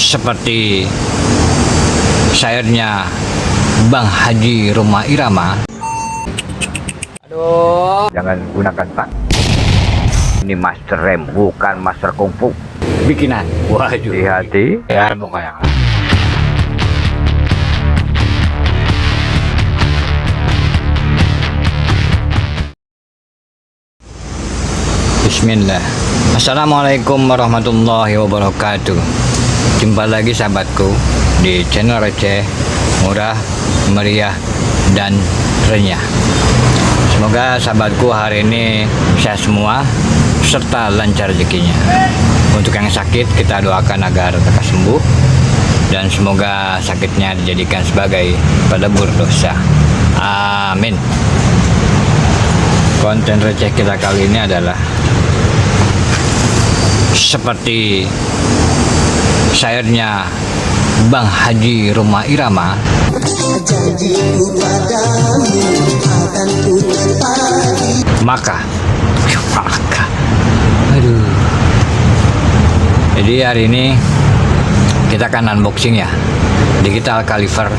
seperti syairnya Bang Haji Rhoma Irama. Aduh, Jangan gunakan tak. Ini master rem, bukan master kungfu. Bikinan. Waduh. Hati-hati. Ya, pokoknya. Bismillah. Assalamualaikum warahmatullahi wabarakatuh. Jumpa lagi sahabatku di channel receh, murah, meriah, dan renyah. Semoga sahabatku hari ini sehat semua serta lancar rezekinya. Untuk yang sakit kita doakan agar lekas sembuh, dan semoga sakitnya dijadikan sebagai pelebur dosa. Amin. Konten receh kita kali ini adalah seperti syairnya Bang Haji Rhoma Irama. Maka aduh. Jadi hari ini kita akan unboxing ya digital caliper.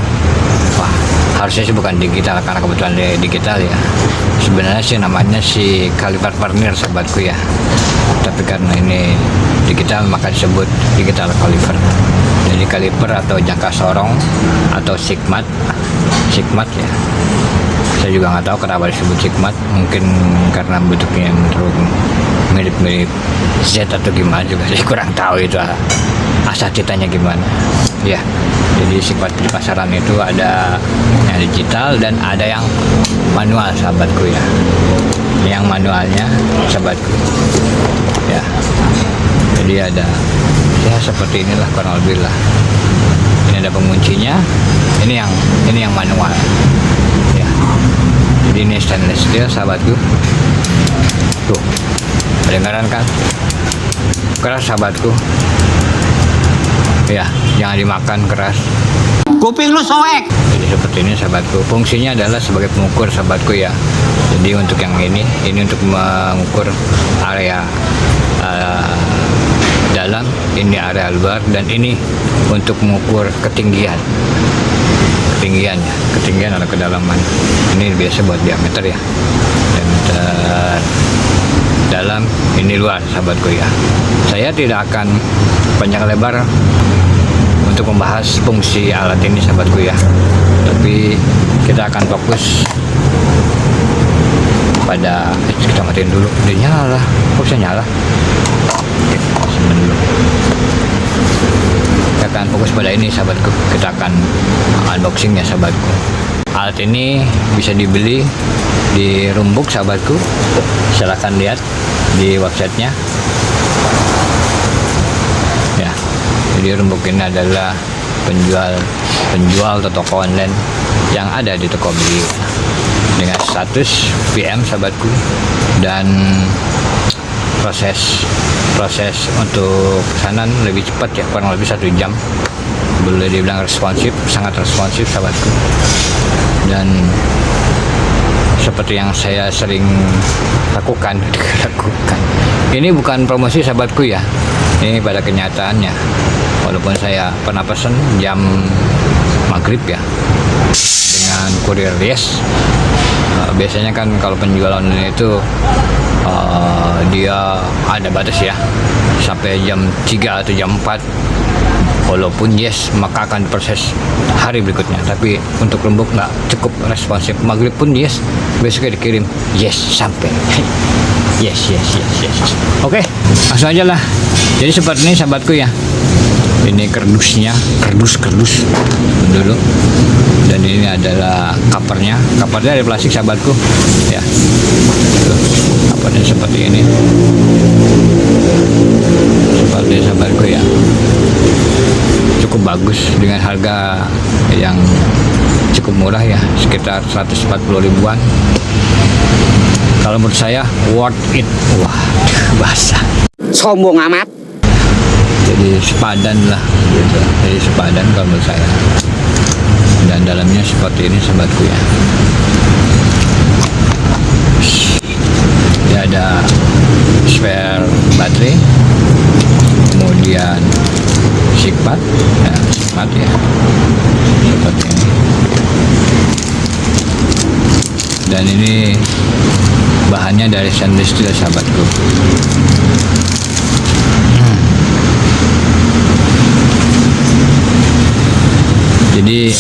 Wah, harusnya sih bukan digital karena kebetulan digital ya. Sebenarnya sih namanya si caliper Vernier sahabatku ya. Tapi karena ini digital maka disebut digital caliper. Jadi caliper atau jangka sorong atau sigmat ya. Saya juga nggak tahu kenapa disebut sigmat. Mungkin karena bentuknya yang terlalu mirip-mirip Z atau gimana juga. Saya kurang tahu itu asal ceritanya gimana. Ya, jadi sigmat di pasaran itu ada yang digital dan ada yang manual sahabatku ya. Yang manualnya sahabatku ya. Jadi ada ya seperti inilah kurang lebih lah. Ini ada penguncinya. Ini yang manual ya. Jadi ini stainless steel sahabatku. Tuh, kedengaran kan? Keras sahabatku. Ya, jangan dimakan keras. kuping lu soek. Jadi seperti ini sahabatku. Fungsinya adalah sebagai pengukur sahabatku ya. Jadi untuk yang ini untuk mengukur area dalam, ini area luar, dan ini untuk mengukur ketinggian ya, ketinggian atau kedalaman. Ini biasa buat diameter ya, diameter dalam, ini luar sahabatku ya. Saya tidak akan panjang lebar untuk membahas fungsi alat ini sahabatku ya, tapi kita akan fokus pada kita matiin dulu. Dia nyala, kok bisa nyala? Oke, simpan dulu. Kita akan fokus pada ini sahabatku. Kita akan unboxing ya sahabatku. Alat ini bisa dibeli di Rumbuk sahabatku. Silahkan lihat di websitenya ya. Jadi Rumbuk ini adalah penjual atau toko online yang ada di Tokopedia dengan status PM sahabatku, dan proses untuk pesanan lebih cepat ya, kurang lebih 1 jam. Boleh dibilang responsif, sangat responsif sahabatku. Dan seperti yang saya sering lakukan, ini bukan promosi sahabatku ya, ini pada kenyataannya. Walaupun saya pernah pesen jam maghrib ya dengan kurir Yes. Biasanya kan kalau penjualan itu dia ada batas ya, sampai jam 3 atau jam 4. Walaupun Yes maka akan diproses hari berikutnya. Tapi untuk Rumbuk nggak cukup responsif, maghrib pun Yes, besoknya dikirim Yes sampai. yes. Oke, langsung aja lah. Jadi seperti ini sahabatku ya. Ini kardusnya, kardus dulu. Dan ini adalah covernya dari plastik sahabatku ya. Tuh, covernya seperti ini. Seperti sahabatku ya. Cukup bagus dengan harga yang cukup murah ya, sekitar 140 ribuan. Kalau menurut saya worth it. Wah, basah. Sombong amat. Jadi sepadan lah gitu. Jadi sepadan kalau menurut saya. Dan dalamnya seperti ini sahabatku ya. Dia ada spare baterai, kemudian sikmat ya, sikmat ya seperti ini. Dan ini bahannya dari stainless steel sahabatku. Jadi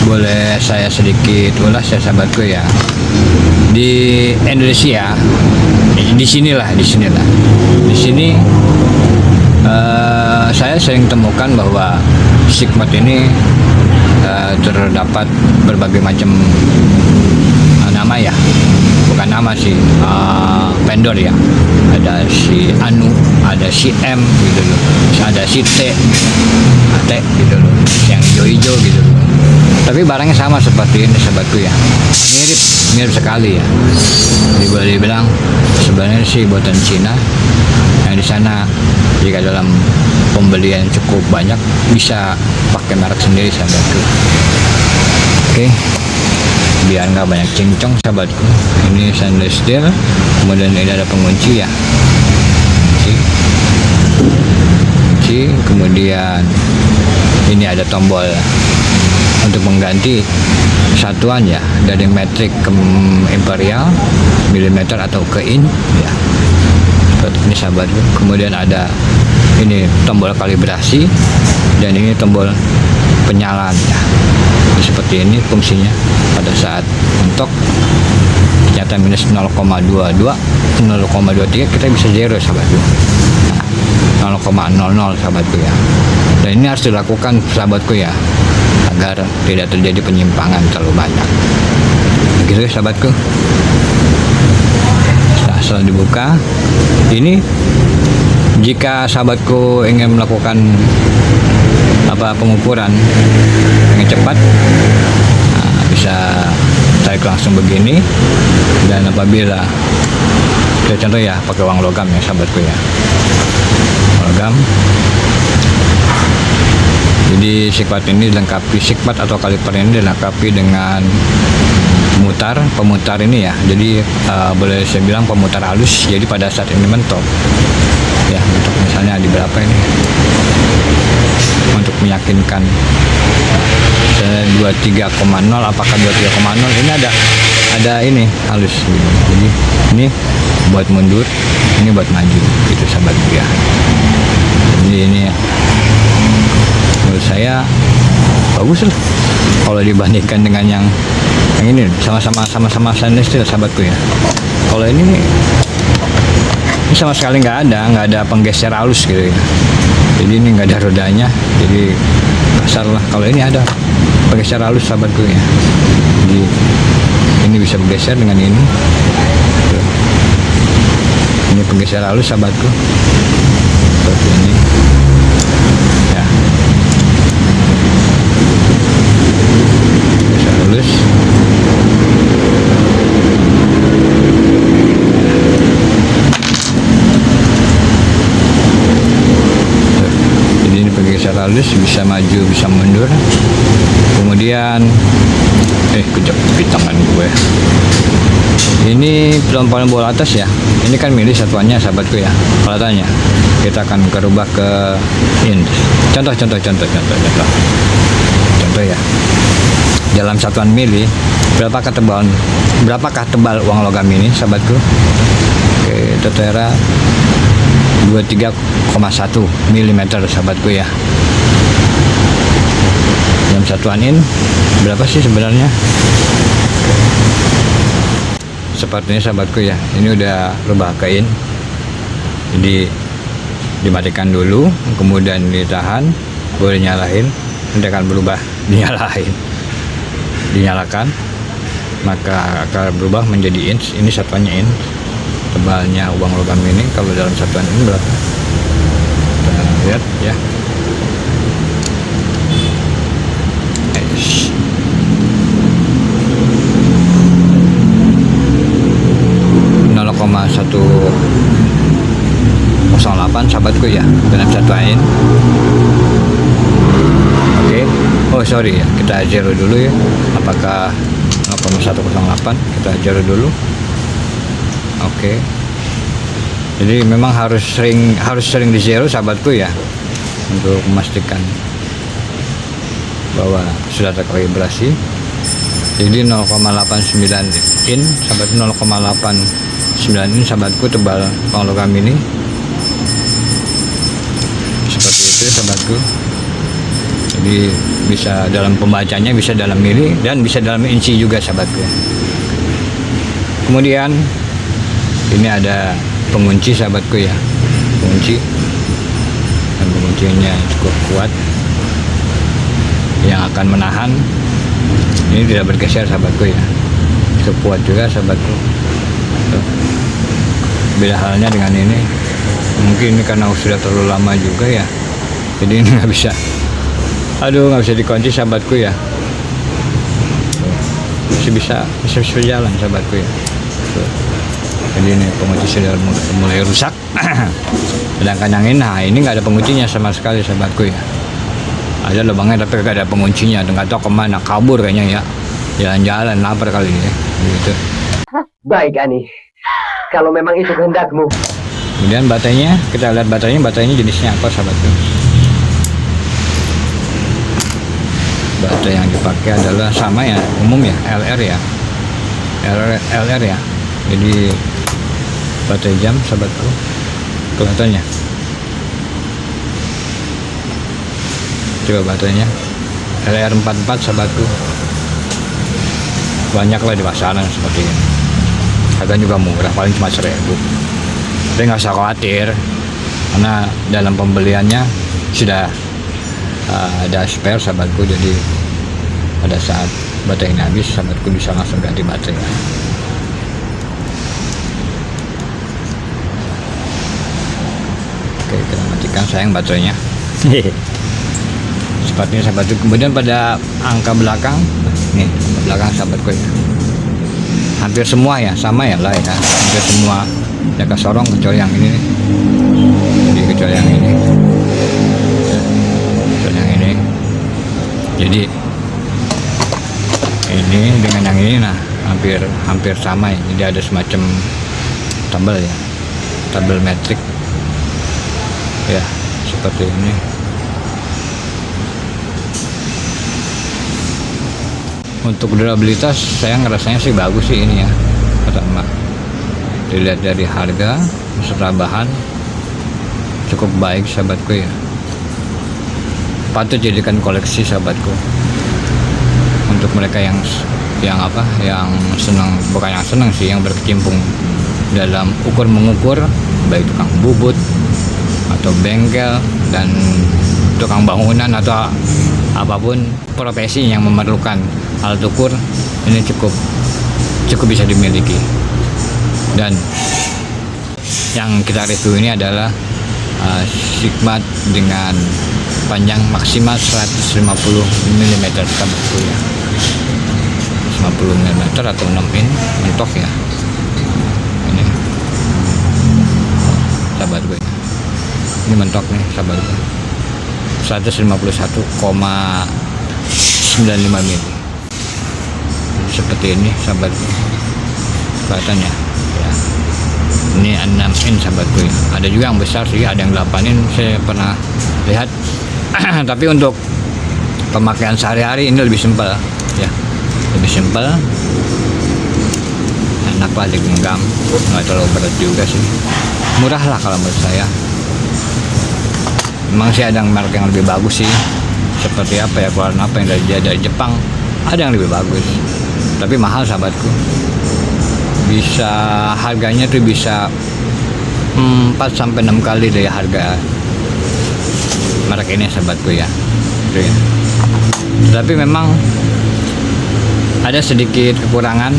boleh saya sedikit ulas ya sahabatku ya. Di Indonesia, di sini saya sering temukan bahwa sikmat ini terdapat berbagai macam nama ya, bukan nama sih, vendor ya. Ada si Anu, ada si M gitu loh, ada si T gitu loh, yang hijau-hijau gitu loh. Tapi barangnya sama seperti ini sahabatku ya, mirip sekali ya. Jadi boleh dibilang sebenarnya sih buatan Cina. Yang di sana jika dalam pembelian cukup banyak bisa pakai merek sendiri sahabatku. Oke, biar nggak banyak cincong sahabatku. Ini stainless steel, kemudian ini ada pengunci ya, kunci, kemudian ini ada tombol untuk mengganti satuan ya, dari metrik ke imperial, milimeter atau ke in ya, seperti ini sahabatku. Kemudian ada ini tombol kalibrasi dan ini tombol penyalaan ya. Seperti ini fungsinya pada saat mentok ternyata minus 0,22 0,23 kita bisa zero sahabatku. Nah, 0,00 sahabatku ya. Dan ini harus dilakukan sahabatku ya, agar tidak terjadi penyimpangan terlalu banyak. Begitu ya sahabatku. Setelah dibuka ini, jika sahabatku ingin melakukan pengukuran yang cepat, bisa tarik langsung begini. Dan apabila contoh ya pakai uang logam ya sahabatku ya, logam. Jadi sikmat ini dilengkapi, sikmat atau kaliper ini dilengkapi dengan pemutar ini ya. Jadi boleh saya bilang pemutar halus. Jadi pada saat ini mentok ya, untuk misalnya di berapa ini, untuk meyakinkan 23,0 apakah 23,0 ini ada ini halus gitu. Jadi ini buat mundur, ini buat maju gitu sahabatku ya. Jadi ini menurut saya bagus lah kalau dibandingkan dengan yang ini, sama-sama stainless steel sahabatku ya. Kalau ini sama sekali nggak ada penggeser halus gitu ya. Jadi ini nggak ada rodanya, jadi kasar lah. Kalau ini ada penggeser halus sahabatku ya. Jadi ini bisa bergeser dengan ini. Ini penggeser halus sahabatku, seperti ini ya. Penggeser halus. Penggeser halus, bisa maju bisa mundur. Kemudian kejap di tangan gue. Ini pelan-pelan bola atas ya. Ini kan milih satuannya sahabatku ya. Pelatannya kita akan berubah ke inch. Contoh ya. Dalam satuan mili, berapakah tebal uang logam ini sahabatku? Oke, Totera 23,1 mm sahabatku ya. Dalam satuan in berapa sih sebenarnya? Sepertinya sahabatku ya, ini udah rubah ke in. Jadi dimatikan dulu, kemudian ditahan, boleh nyalain, nanti akan berubah, dinyalakan, maka akan berubah menjadi inch. Ini satuannya inch. Tebalnya uang logam ini kalau dalam satuan ini berapa? Kita lihat ya. 0,108 sahabatku ya, dalam satuan. Oke. Oh sorry ya, kita zero dulu ya. Apakah 0,108? Kita zero dulu. Oke. Jadi memang harus sering di zero sahabatku ya. untuk memastikan bahwa sudah terkalibrasi. Jadi 0,89 in sahabat, 0,89 in sahabatku tebal pang logam ini. Seperti itu sahabatku. Jadi bisa dalam pembacanya, bisa dalam mili dan bisa dalam inci juga sahabatku. Kemudian ini ada pengunci sahabatku ya, pengunci, dan penguncinya cukup kuat yang akan menahan ini tidak bergeser sahabatku ya, cukup kuat juga sahabatku. Tuh. Beda halnya dengan ini, mungkin ini karena sudah terlalu lama juga ya, jadi ini nggak bisa, nggak bisa dikunci sahabatku ya. Tuh. Masih bisa jalan sahabatku ya. Tuh. Jadi ini pengunci sudah mulai rusak. Sedangkan yang ini, nah ini nggak ada penguncinya sama sekali sahabatku ya. Ada lubangnya tapi nggak ada penguncinya, nggak tahu kemana, kabur kayaknya ya, jalan-jalan lapar kali ya gitu. Baik Ani, kalau memang itu kehendakmu. Kemudian baterainya, kita lihat baterainya jenisnya apa sahabatku. Baterai yang dipakai adalah sama ya, umum ya, LR ya, LR ya. Jadi baterai jam sahabatku, kelihatannya. Coba baterainya LR44 sahabatku, banyak lah di pasaran seperti ini. Harganya juga murah, paling cuma 1.000. Tapi nggak usah khawatir karena dalam pembeliannya sudah ada spare sahabatku. Jadi pada saat baterai ini habis sahabatku bisa langsung ganti baterai. Oke, kita matikan sayang baterainya. Seperti ini sahabatku. Kemudian pada angka belakang, nih belakang sahabatku ya, hampir semua ya sama ya lah ya, hampir semua ya kesorong kecuali yang ini nih. Jadi kecuali yang ini, kecuali yang ini. Jadi ini dengan yang ini nah hampir sama ya. Jadi ada semacam tabel ya, tabel metrik ya, seperti ini. Untuk durabilitas saya ngerasanya sih bagus sih ini ya. Pertama dilihat dari harga beserta bahan cukup baik sahabatku ya, patut jadikan koleksi sahabatku. Untuk mereka yang senang, bukan yang senang sih, yang berkecimpung dalam mengukur baik tukang bubut atau bengkel dan tukang bangunan atau apapun profesi yang memerlukan alat ukur, ini cukup bisa dimiliki. Dan yang kita review ini adalah Sigmat dengan panjang maksimal 150 mm sahabatku ya, 50 mm atau 6 in mentok ya. Ini sahabatku ya, ini mentok nih sahabatku, 151,95 mm. Seperti ini sahabatku kelihatannya ya. Ini 6 in sahabatku ya. Ada juga yang besar sih, ada yang 8 in saya pernah lihat. Tapi untuk pemakaian sehari-hari ini lebih simpel ya, lebih simpel, enak lah digenggam, nggak terlalu berat juga sih, murah lah kalau menurut saya. Memang sih ada merek yang lebih bagus sih, seperti apa ya, keluaran apa yang dari Jepang, ada yang lebih bagus tapi mahal sahabatku. Bisa harganya tuh bisa 4-6 kali dari harga merek ini sahabatku ya. Tapi memang ada sedikit kekurangan.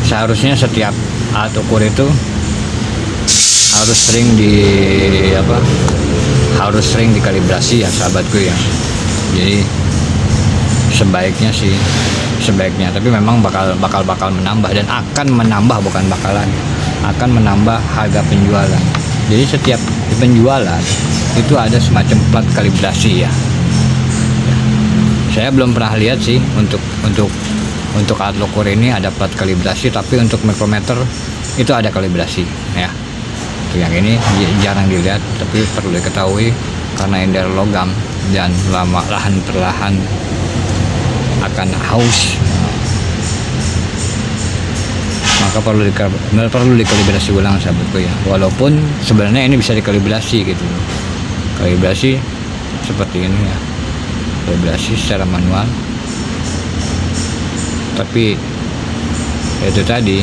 Seharusnya setiap alat ukur itu harus sering dikalibrasi ya sahabatku ya. Jadi sebaiknya tapi memang bakal menambah dan akan menambah, bukan bakalan, akan menambah harga penjualan. Jadi setiap penjualan itu ada semacam plat kalibrasi ya. Saya belum pernah lihat sih untuk alat ukur ini ada plat kalibrasi, tapi untuk mikrometer itu ada kalibrasi ya. Untuk yang ini jarang dilihat, tapi perlu diketahui karena ini dari logam dan lahan perlahan akan haus, maka perlu dikalibrasi ulang sahabatku ya. Walaupun sebenarnya ini bisa dikalibrasi gitu, kalibrasi seperti ini ya, kalibrasi secara manual, tapi itu tadi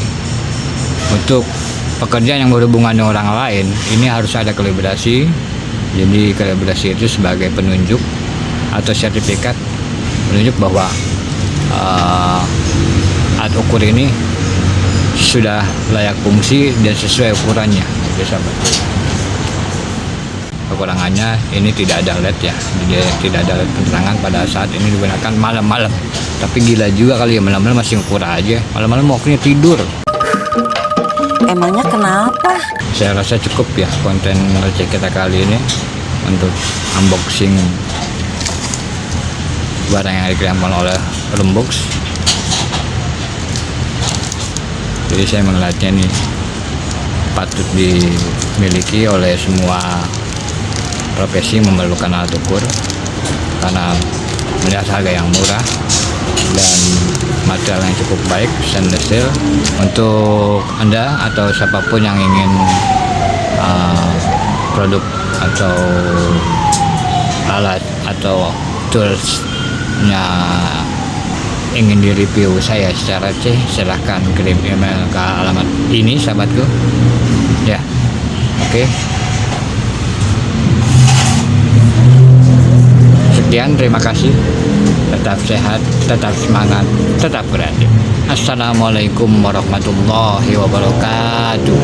untuk pekerjaan yang berhubungan dengan orang lain ini harus ada kalibrasi. Jadi kalibrasi itu sebagai penunjuk atau sertifikat menunjuk bahwa alat ukur ini sudah layak fungsi dan sesuai ukurannya ya sahabat. Kekurangannya ini tidak ada LED ya, jadi tidak ada LED penerangan pada saat ini digunakan malam-malam. Tapi gila juga kali ya, malam-malam masih ukur aja, malam-malam waktunya tidur. Emangnya kenapa? Saya rasa cukup ya konten receh kita kali ini untuk unboxing barang yang dikirimkan oleh Roombox. Jadi saya melihatnya nih patut dimiliki oleh semua profesi memerlukan alat ukur, karena melihat harga yang murah dan material yang cukup baik, stainless steel. Untuk Anda atau siapapun yang ingin produk atau alat atau toolsnya ingin direview saya secara receh, silahkan kirim email ke alamat ini sahabatku ya. Oke. Sekian, terima kasih. Tetap sehat, tetap semangat, tetap kreatif. Assalamualaikum warahmatullahi wabarakatuh.